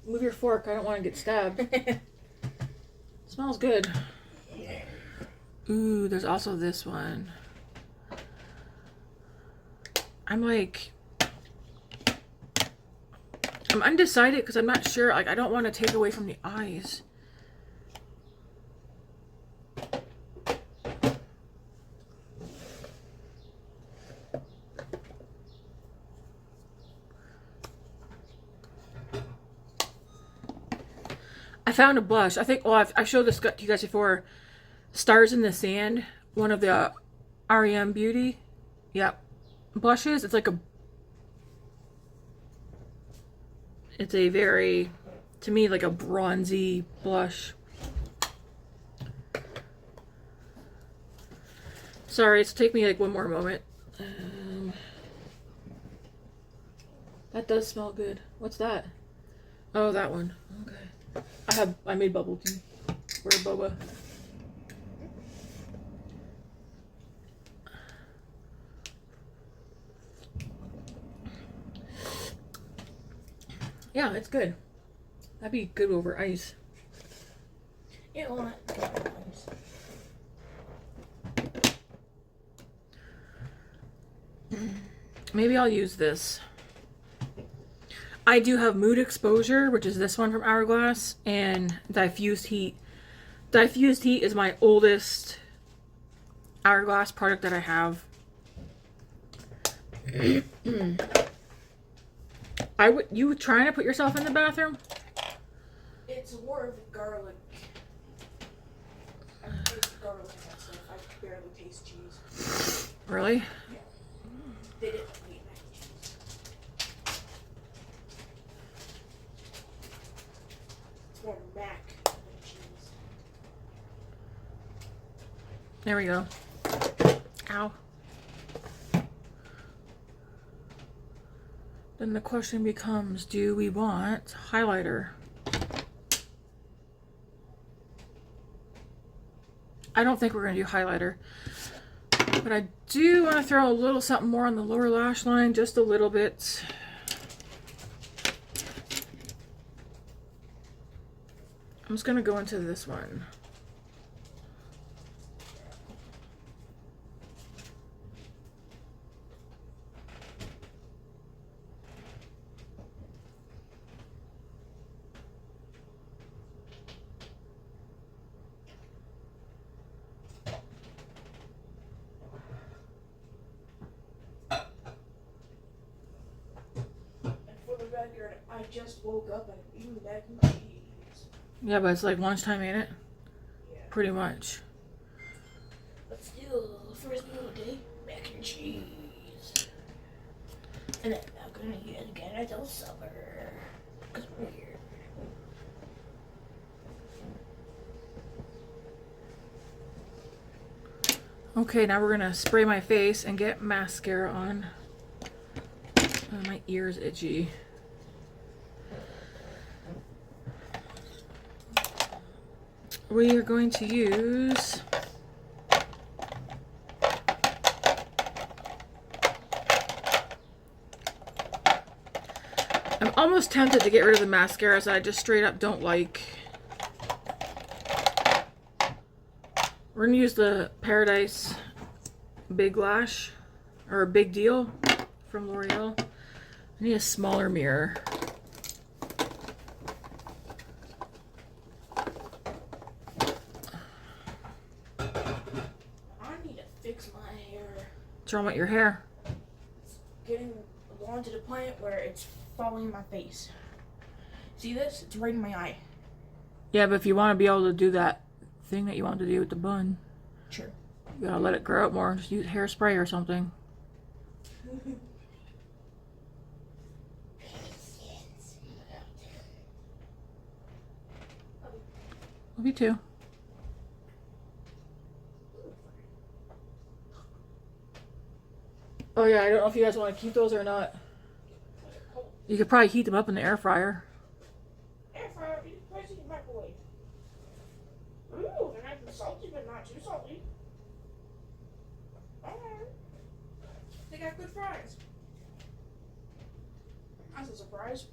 S1: Move your fork, I don't want to get stabbed. Smells good. Ooh, there's also this one. I'm undecided because I'm not sure. Like, I don't want to take away from the eyes. I found a blush. I think, well, I've showed this to you guys before. Stars in the Sand, one of the REM Beauty, yep, blushes. It's like it's a very, to me, like a bronzy blush. Sorry, it's take me like one more moment. That does smell good. What's that? Oh, that one. Okay. I made bubble tea for boba. Yeah, it's good. That'd be good over ice.
S2: Yeah, well, not ice.
S1: Maybe I'll use this. I do have Mood Exposure, which is this one from Hourglass, and Diffused Heat. Diffused Heat is my oldest Hourglass product that I have. You trying to put yourself in the bathroom?
S2: It's more of the garlic. I taste garlic and that stuff. I barely taste cheese.
S1: Really?
S2: Yeah. They didn't eat mac and cheese. It's more mac than cheese.
S1: There we go. Ow. Then the question becomes, do we want highlighter? I don't think we're going to do highlighter. But I do want to throw a little something more on the lower lash line, just a little bit. I'm just going to go into this one.
S2: I just woke up and eating mac and cheese.
S1: Yeah, but it's like lunchtime, ain't it?
S2: Yeah.
S1: Pretty much.
S2: But still, first meal of the day, mac and cheese. And then I'm gonna eat it again until supper. Because we're here.
S1: Okay, now we're gonna spray my face and get mascara on. Oh, my ear's itchy. We are going to use I'm almost tempted to get rid of the mascaras that I just straight up don't like. We're gonna use the Paradise Big Lash, or Big Deal from L'Oreal. I need a smaller mirror. What's wrong with your hair?
S2: It's getting long to the point where it's falling in my face. See this? It's right in my eye.
S1: Yeah, but if you want to be able to do that thing that you want to do with the bun,
S2: Sure.
S1: you gotta let it grow out more. Just use hairspray or something. Me too. Oh yeah, I don't know if you guys want to keep those or not. You could probably heat them up in the air fryer.
S2: Air fryer, you can place it in the microwave. Ooh, they're nice and salty, but not too salty. Alright. They got good fries. That's a surprise.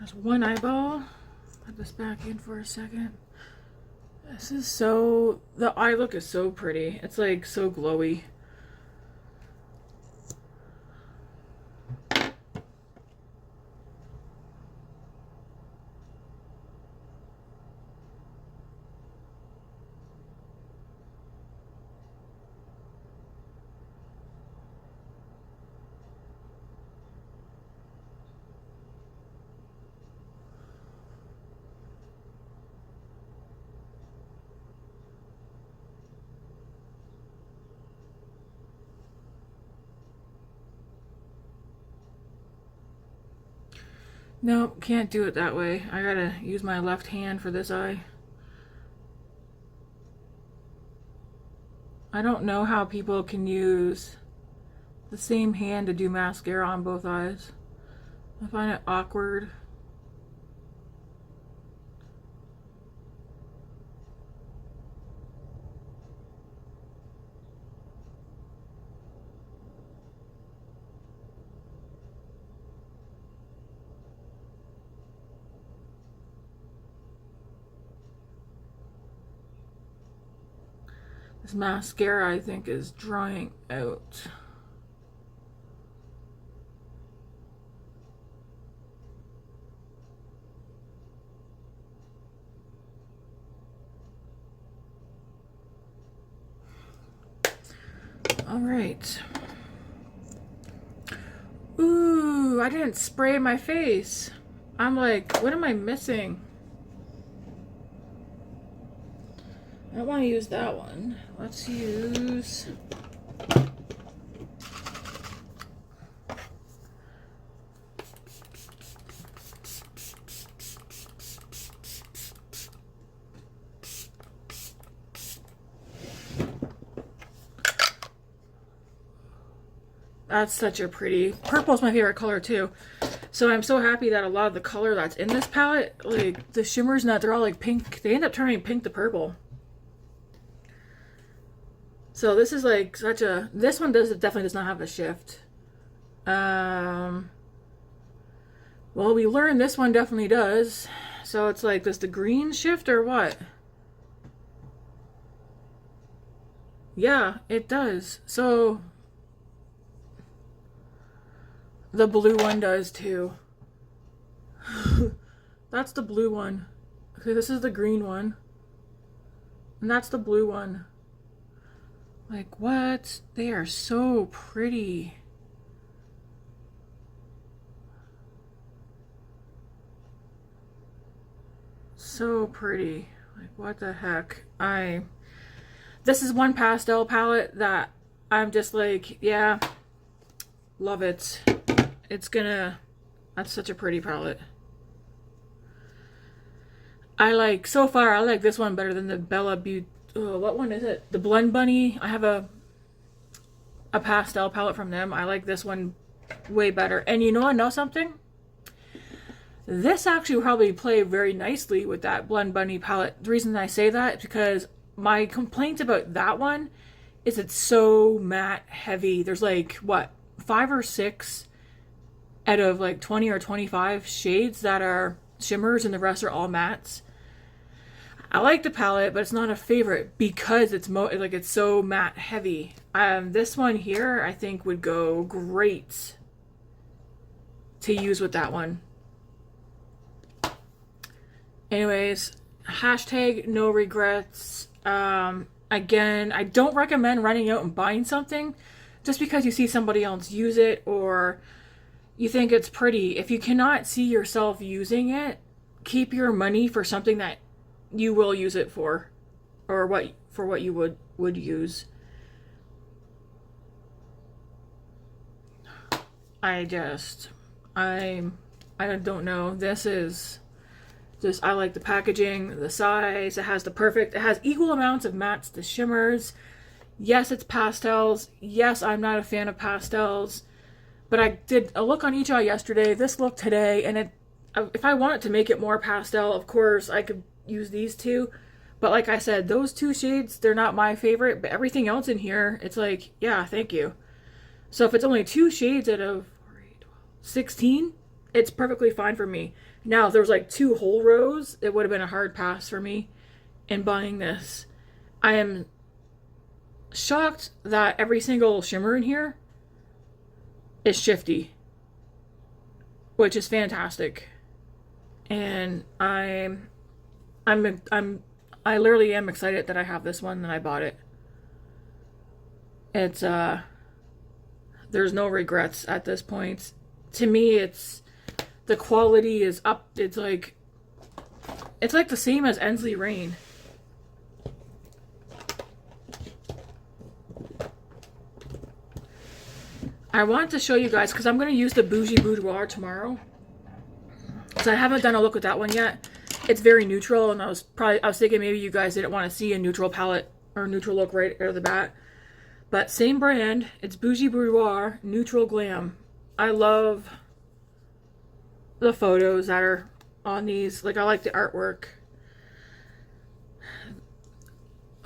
S1: There's one eyeball. Put this back in for a second. This is so... The eye look is so pretty. It's like so glowy. Nope, can't do it that way. I gotta use my left hand for this eye. I don't know how people can use the same hand to do mascara on both eyes. I find it awkward. This mascara, I think, is drying out. All right. Ooh, I didn't spray my face. I'm like, what am I missing? I don't want to use that one. Let's use... That's such a pretty... Purple's my favorite color too. So I'm so happy that a lot of the color that's in this palette, like the shimmers and that, they're all like pink. They end up turning pink to purple. So this is like such a... This one definitely does not have a shift. Well, we learned this one definitely does. So it's like, does the green shift or what? Yeah, it does. So the blue one does too. That's the blue one. Okay, this is the green one. And that's the blue one. Like, what? They are so pretty. So pretty. Like, what the heck? This is one pastel palette that I'm just like, yeah, love it. It's gonna... That's such a pretty palette. So far, I like this one better than the Bella Beauty. What one is it? The Blend Bunny. I have a pastel palette from them. I like this one way better. And you know something? This actually will probably play very nicely with that Blend Bunny palette. The reason I say that is because my complaint about that one is it's so matte heavy. There's like, what, 5 or 6 out of like 20 or 25 shades that are shimmers, and the rest are all mattes. I like the palette, but it's not a favorite because it's it's so matte heavy. This one here I think would go great to use with that one. Anyways, hashtag no regrets. Again, I don't recommend running out and buying something just because you see somebody else use it or you think it's pretty. If you cannot see yourself using it, keep your money for something that you will use it for, or what you would use. I don't know. This is just, I like the packaging, the size. It has equal amounts of mattes to shimmers. Yes, it's pastels. Yes, I'm not a fan of pastels, but I did a look on each eye yesterday, this look today, and if I wanted to make it more pastel, of course I could use these two, but like I said, those 2 shades, they're not my favorite, but everything else in here, it's like, yeah, thank you. So if it's only 2 shades out of 16, it's perfectly fine for me. Now if there was like 2 whole rows, it would have been a hard pass for me in buying this. I am shocked that every single shimmer in here is shifty, which is fantastic. And I literally am excited that I have this one and I bought it. It's there's no regrets at this point. To me, the quality is up. It's like the same as Ensley Rain. I want to show you guys because I'm going to use the Bougie Boudoir tomorrow. So I haven't done a look with that one yet. It's very neutral, and I was thinking maybe you guys didn't want to see a neutral palette or neutral look right out of the bat. But same brand, it's Bougie Boudoir Neutral Glam. I love the photos that are on these. Like, I like the artwork.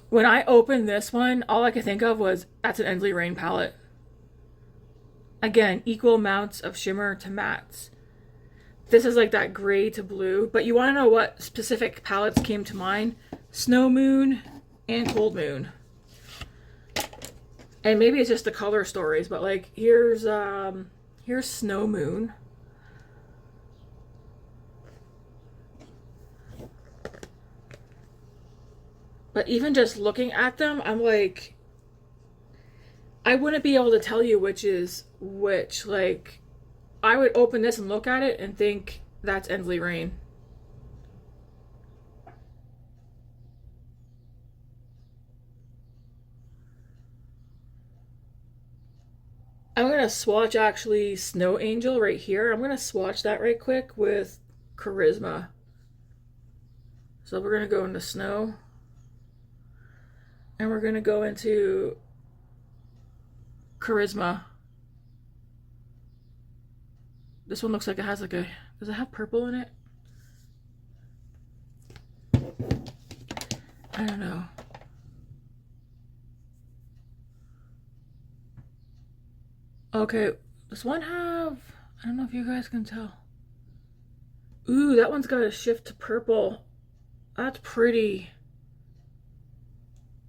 S1: When I opened this one, all I could think of was, that's an Ensley Rain palette. Again, equal amounts of shimmer to mattes. This is like that gray to blue. But you want to know what specific palettes came to mind? Snow Moon and Cold Moon. And maybe it's just the color stories, but like here's Snow Moon. But even just looking at them, I'm like, I wouldn't be able to tell you which is which. Like, I would open this and look at it and think that's Ensley Rain. I'm going to swatch actually Snow Angel right here. I'm going to swatch that right quick with Charisma. So we're going to go into Snow. And we're going to go into Charisma. This one looks like it has like a... Does it have purple in it? I don't know. Okay, does one have... I don't know if you guys can tell. Ooh, that one's got a shift to purple. That's pretty.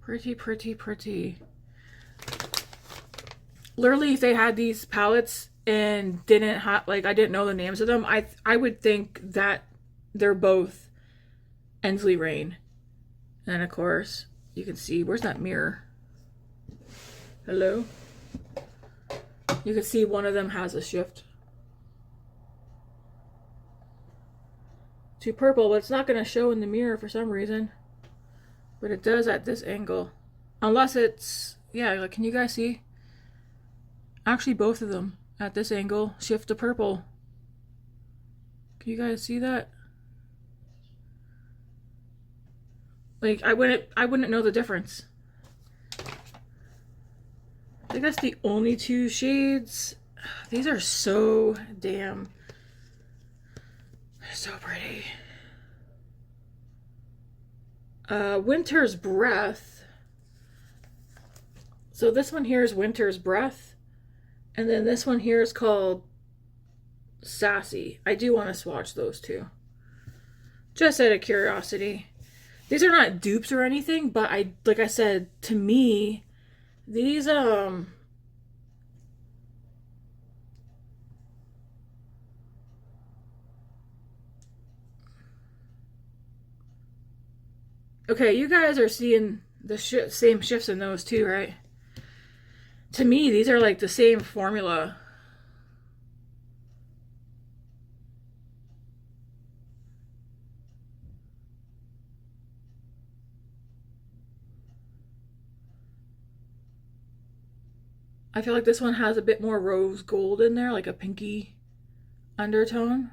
S1: Pretty, pretty, pretty. Literally, if they had these palettes and didn't have, like, I didn't know the names of them, I would think that they're both Ensley Rain. And of course, you can see, where's that mirror? Hello? You can see one of them has a shift to purple, but it's not going to show in the mirror for some reason. But it does at this angle. Unless it's, yeah, like, can you guys see? Actually, both of them at this angle shift to purple. Can you guys see that? Like, I wouldn't know the difference. I think that's the only 2 shades. These are so damn... They're so pretty. Winter's Breath. So this one here is Winter's Breath. And then this one here is called Sassy. I do want to swatch those two. Just out of curiosity. These are not dupes or anything, but like I said, to me, these okay, you guys are seeing the same shifts in those too, right? To me, these are like the same formula. I feel like this one has a bit more rose gold in there, like a pinky undertone.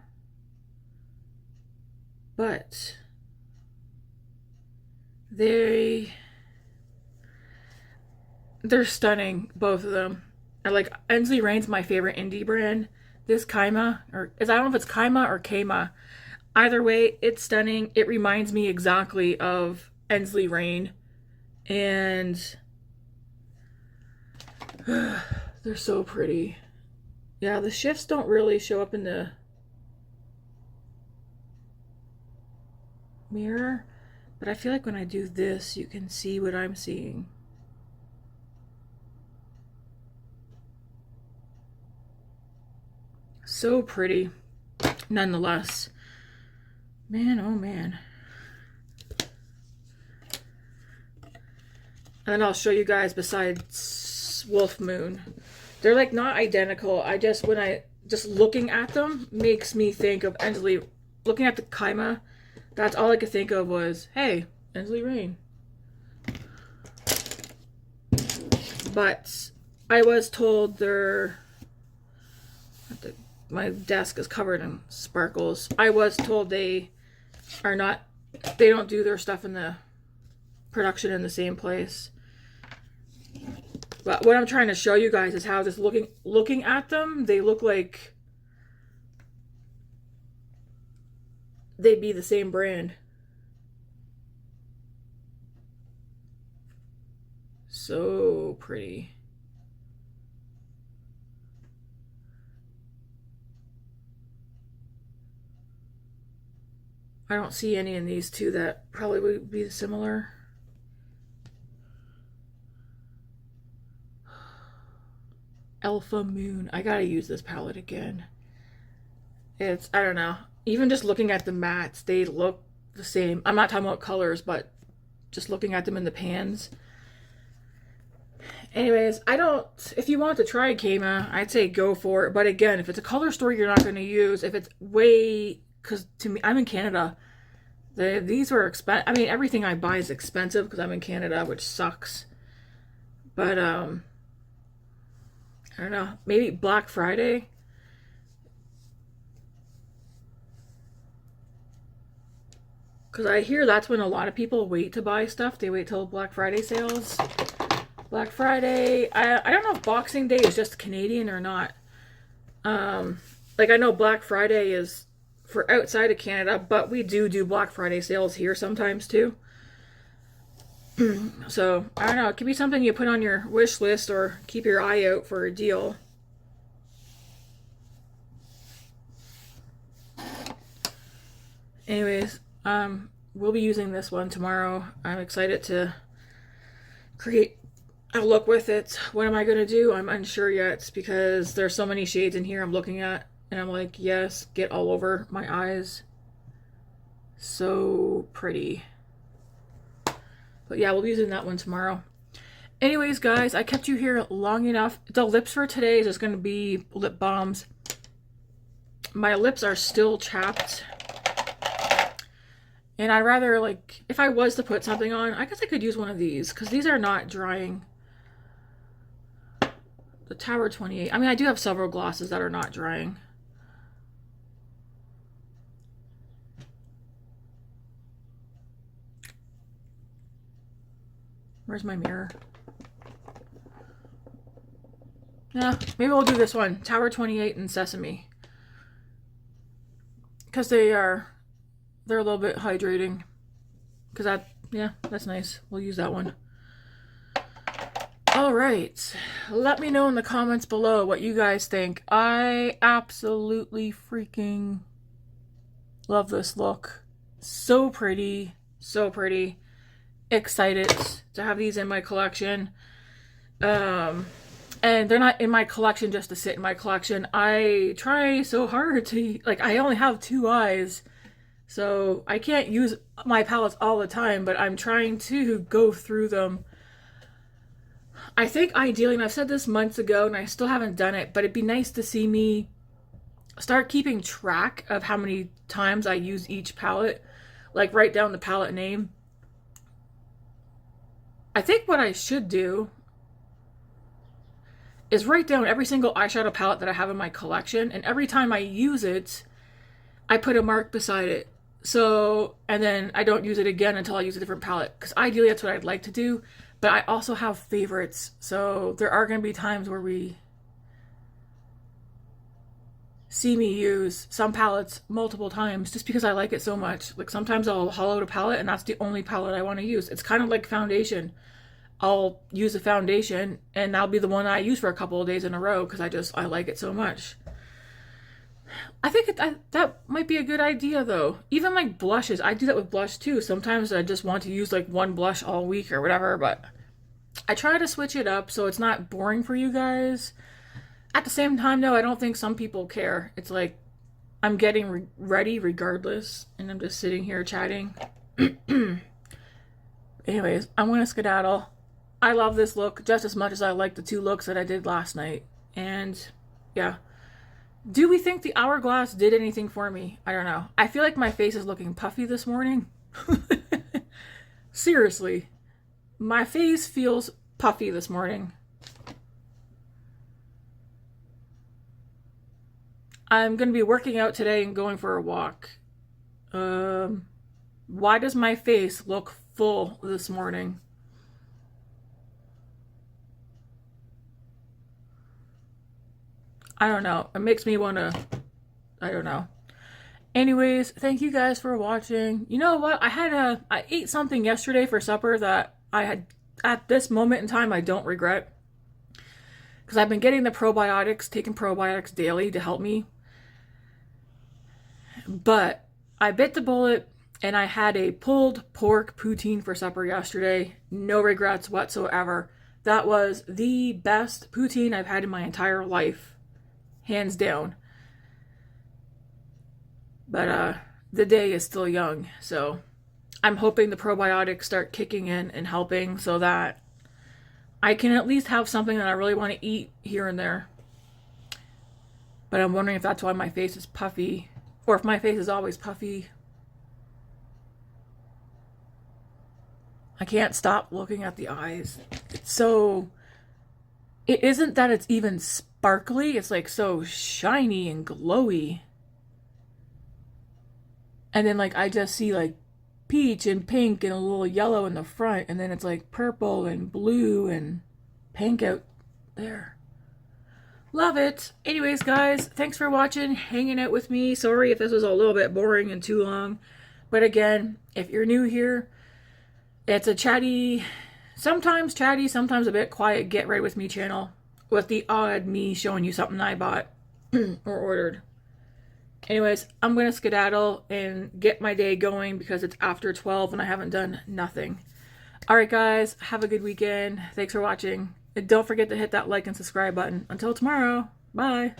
S1: But they're stunning, both of them. I like Ensley Rain's my favorite indie brand. This Kaima, or I don't know if it's Kaima or Kaima. Either way, it's stunning. It reminds me exactly of Ensley Rain. And they're so pretty. Yeah, the shifts don't really show up in the mirror, but I feel like when I do this, you can see what I'm seeing. So pretty, nonetheless. Man, oh man. And then I'll show you guys besides Wolf Moon. They're like not identical. When I just looking at them makes me think of Ensley. Looking at the Kaima, that's all I could think of was, hey, Ensley Rain. But I was told my desk is covered in sparkles. I was told they don't do their stuff in the production in the same place. But what I'm trying to show you guys is how just looking at them, they look like they'd be the same brand. So pretty. I don't see any in these two that probably would be similar. Alpha Moon. I gotta use this palette again. I don't know. Even just looking at the mattes, they look the same. I'm not talking about colors, but just looking at them in the pans. Anyways, if you want to try Kaima, I'd say go for it. But again, if it's a color story you're not going to use, if it's because to me, I'm in Canada. These were expensive. I mean, everything I buy is expensive because I'm in Canada, which sucks. But, I don't know. Maybe Black Friday. Because I hear that's when a lot of people wait to buy stuff. They wait till Black Friday sales. Black Friday. I don't know if Boxing Day is just Canadian or not. Like I know Black Friday is for outside of Canada, but we do Black Friday sales here sometimes too. So, I don't know. It could be something you put on your wish list or keep your eye out for a deal. Anyways, we'll be using this one tomorrow. I'm excited to create a look with it. What am I going to do? I'm unsure yet because there's so many shades in here I'm looking at. And I'm like, yes, get all over my eyes. So pretty. But yeah, we'll be using that one tomorrow. Anyways, guys, I kept you here long enough. The lips for today is just going to be lip balms. My lips are still chapped. And I'd rather, like, if I was to put something on, I guess I could use one of these. Because these are not drying. The Tower 28. I mean, I do have several glosses that are not drying. Where's my mirror? Yeah, maybe we'll do this one. Tower 28 and Sesame. Because they're a little bit hydrating. Because yeah, that's nice. We'll use that one. All right, let me know in the comments below what you guys think. I absolutely freaking love this look. So pretty, so pretty. Excited to have these in my collection. And they're not in my collection just to sit in my collection. I try so hard to, like, I only have 2 eyes, so I can't use my palettes all the time, but I'm trying to go through them. I think ideally, and I've said this months ago and I still haven't done it, but it'd be nice to see me start keeping track of how many times I use each palette, like write down the palette name. I think what I should do is write down every single eyeshadow palette that I have in my collection, and every time I use it, I put a mark beside it. So, and then I don't use it again until I use a different palette, because ideally that's what I'd like to do. But I also have favorites, so there are going to be times where we see me use some palettes multiple times just because I like it so much. Like sometimes I'll haul out a palette and that's the only palette I want to use. It's kind of like foundation. I'll use a foundation and that'll be the one I use for a couple of days in a row because I like it so much. I think that might be a good idea though. Even like blushes, I do that with blush too. Sometimes I just want to use like one blush all week or whatever, but I try to switch it up so it's not boring for you guys. At the same time though, I don't think some people care. It's like I'm getting ready regardless and I'm just sitting here chatting. Anyways, I'm gonna skedaddle. I love this look just as much as I like the 2 looks that I did last night. And yeah. Do we think the Hourglass did anything for me? I don't know. I feel like my face is looking puffy this morning. Seriously. My face feels puffy this morning. I'm going to be working out today and going for a walk. Why does my face look full this morning? I don't know. It makes me want to, I don't know. Anyways, thank you guys for watching. You know what? I ate something yesterday for supper that I had, at this moment in time, I don't regret. Because I've been getting the probiotics, taking probiotics daily to help me. But I bit the bullet and I had a pulled pork poutine for supper yesterday. No regrets whatsoever. That was the best poutine I've had in my entire life. Hands down. But the day is still young, so I'm hoping the probiotics start kicking in and helping so that I can at least have something that I really want to eat here and there. But I'm wondering if that's why my face is puffy, or if my face is always puffy. I can't stop looking at the eyes. It's so... It isn't that it's even sparkly, it's like so shiny and glowy. And then like I just see like peach and pink and a little yellow in the front, and then it's like purple and blue and pink out there. Love it. Anyways guys, thanks for watching, hanging out with me. Sorry if this was a little bit boring and too long. But again, if you're new here, it's a chatty, sometimes a bit quiet, get ready with me channel, with the odd me showing you something I bought or ordered. Anyways, I'm going to skedaddle and get my day going because it's after 12 and I haven't done nothing. Alright guys, have a good weekend. Thanks for watching. And don't forget to hit that like and subscribe button. Until tomorrow, bye.